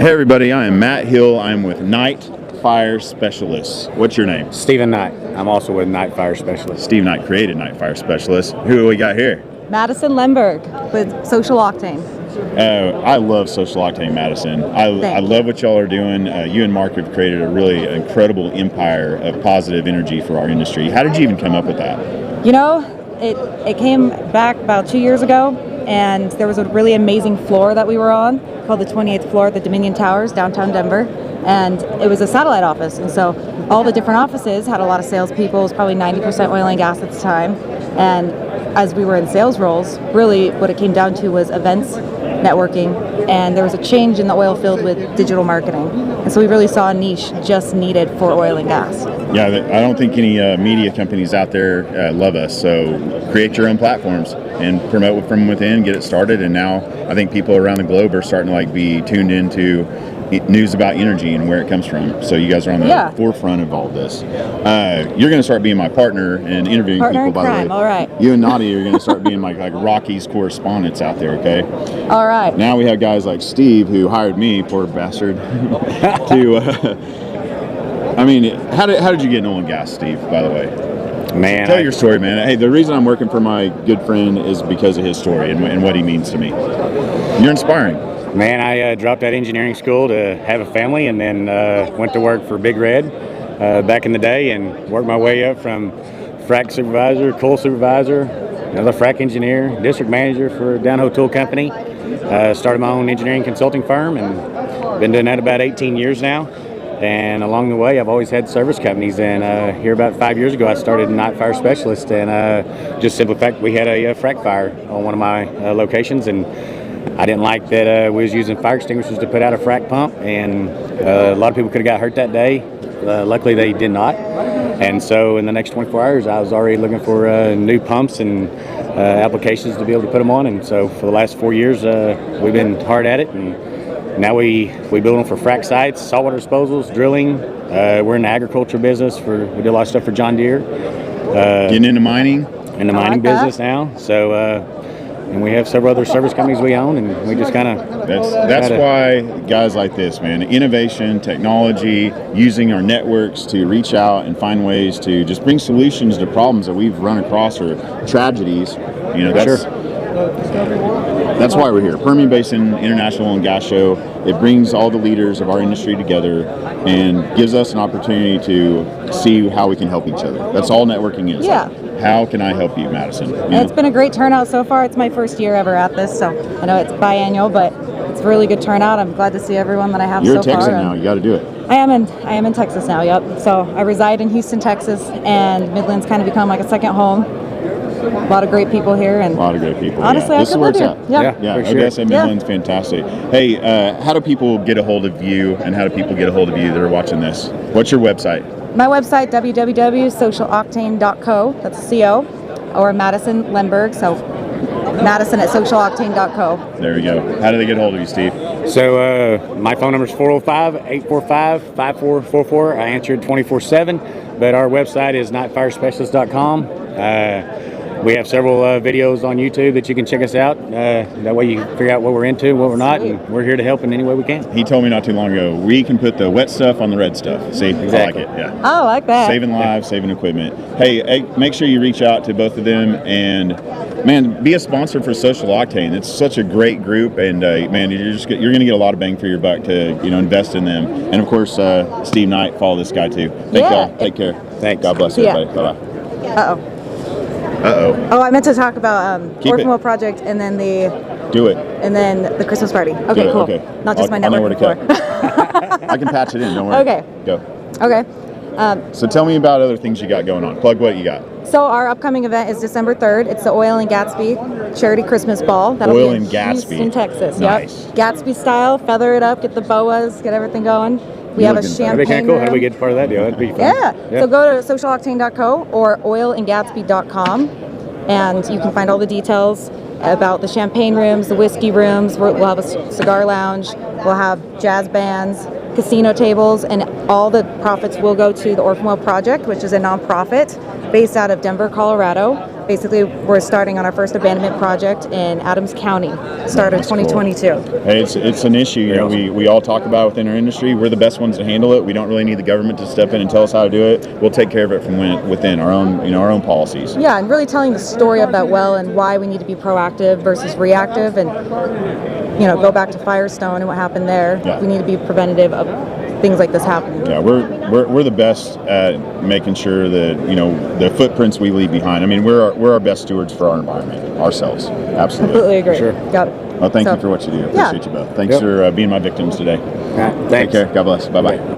Hey everybody, I am Matt Hill. I'm with Knight Fire Specialists. What's your name? Stephen Knight. I'm also with Knight Fire Specialists. Steve Knight created Knight Fire Specialists. Who do we got here? Madison Lenberg with Social Octane. I love Social Octane, Madison. I love what y'all are doing. You and Marc have created a really incredible empire of positive energy for our industry. How did you even come up with that? You know, it came back about 2 years ago, and there was a really amazing floor that we were on called the 28th floor at the Dominion Towers, downtown Denver. And it was a satellite office. And so all the different offices had a lot of salespeople. It was probably 90% oil and gas at the time. And as we were in sales roles, really what it came down to was events, networking, and there was a change in the oil field with digital marketing. And so we really saw a niche just needed for oil and gas. Yeah, I don't think any media companies out there love us. So create your own platforms and promote from within, get it started. And now I think people around the globe are starting to be tuned into news about energy and where it comes from. So you guys are on the forefront of all this. You're going to start being my partner and interviewing people, by the way. All right. You and Nadya are going to start being like Rocky's correspondents out there, okay? All right. Now we have guys like Steve, who hired me, poor bastard, to... I mean, how did you get in oil and gas, Steve, by the way? Man, Tell your story, man. Hey, the reason I'm working for my good friend is because of his story and what he means to me. You're inspiring. Man, I dropped out of engineering school to have a family, and then went to work for Big Red back in the day, and worked my way up from frac supervisor, coal supervisor, another frac engineer, district manager for a downhole tool company. Started my own engineering consulting firm, and been doing that about 18 years now. And along the way, I've always had service companies. And here about 5 years ago, I started Knight Fire Specialist, and just simple fact, we had a frac fire on one of my locations, and I didn't like that we was using fire extinguishers to put out a frac pump, and a lot of people could have got hurt that day. Luckily, they did not. And so in the next 24 hours, I was already looking for new pumps and applications to be able to put them on. And so for the last 4 years, we've been hard at it. And now we build them for frac sites, saltwater disposals, drilling. We're in the agriculture business. We do a lot of stuff for John Deere. Getting into mining? In the mining business now. So, and we have several other service companies we own, and we just kind of... That's why guys like this, man, innovation, technology, using our networks to reach out and find ways to just bring solutions to problems that we've run across or tragedies. That's why we're here. Permian Basin International Oil and Gas Show. It brings all the leaders of our industry together and gives us an opportunity to see how we can help each other. That's all networking is. Yeah. How can I help you, Madison? It's been a great turnout so far. It's my first year ever at this, so I know it's biannual, but it's a really good turnout. I'm glad to see everyone that I have You're so far. You're in Texas now. You got to do it. I am in Texas now, yep. So I reside in Houston, Texas, and Midland's kind of become like a second home. A lot of great people here, and a lot of great people. Honestly, this is where it's at. Yeah, ODSA Midland's fantastic. Hey, how do people get a hold of you, and how do people get a hold of you that are watching this? What's your website? My website, www.socialoctane.co. That's CO, or Madison Lenberg. So Madison at socialoctane.co. There we go. How do they get a hold of you, Steve? So my phone number is 405-845-5444. I answer it 24/7, but our website is knightfirespecialist.com. We have several videos on YouTube that you can check us out. That way you can figure out what we're into and what we're not, and we're here to help in any way we can. He told me not too long ago, we can put the wet stuff on the red stuff. See, exactly. I like it. Yeah. Oh, I like that. Saving lives, saving equipment. Hey, make sure you reach out to both of them, and man, be a sponsor for Social Octane. It's such a great group, and man, you're going to get a lot of bang for your buck to invest in them. And of course, Steve Knight, follow this guy too. Thank y'all. Take care. Thanks. God bless everybody. Bye bye. Oh, I meant to talk about Orphan Well Project and then the Christmas party. Okay, cool. Okay. Not just my network before. I can patch it in. Don't worry. Okay. Go. Okay. So tell me about other things you got going on. Plug what you got. So our upcoming event is December 3rd. It's the Oil and Gatsby Charity Christmas Ball. That'll be in Houston, Texas. Nice. Yep. Gatsby style. Feather it up. Get the boas. Get everything going. We have a champagne That'd be kind of cool. room. How do we get part of that deal? That'd be fun. Yeah. So go to socialoctane.co or oilandgatsby.com, and you can find all the details about the champagne rooms, the whiskey rooms. We'll have a cigar lounge. We'll have jazz bands, casino tables, and all the profits will go to the Orphan Well Project, which is a nonprofit based out of Denver, Colorado. basically, we're starting on our first abandonment project in Adams County, start of 2022. Cool. Hey, it's an issue. You know, we all talk about within our industry. We're the best ones to handle it. We don't really need the government to step in and tell us how to do it. We'll take care of it from within our own, our own policies. Yeah, and really telling the story of that well and why we need to be proactive versus reactive, and go back to Firestone and what happened there. Yeah. We need to be preventative of things like this happening. Yeah, we're the best at making sure that the footprints we leave behind. I mean, we're our best stewards for our environment, ourselves. Absolutely. Completely agree. Sure. Yep. Well, thank you for what you do. Appreciate you both. Thanks for being my victims today. All right, thanks. Take care. God bless. Bye bye.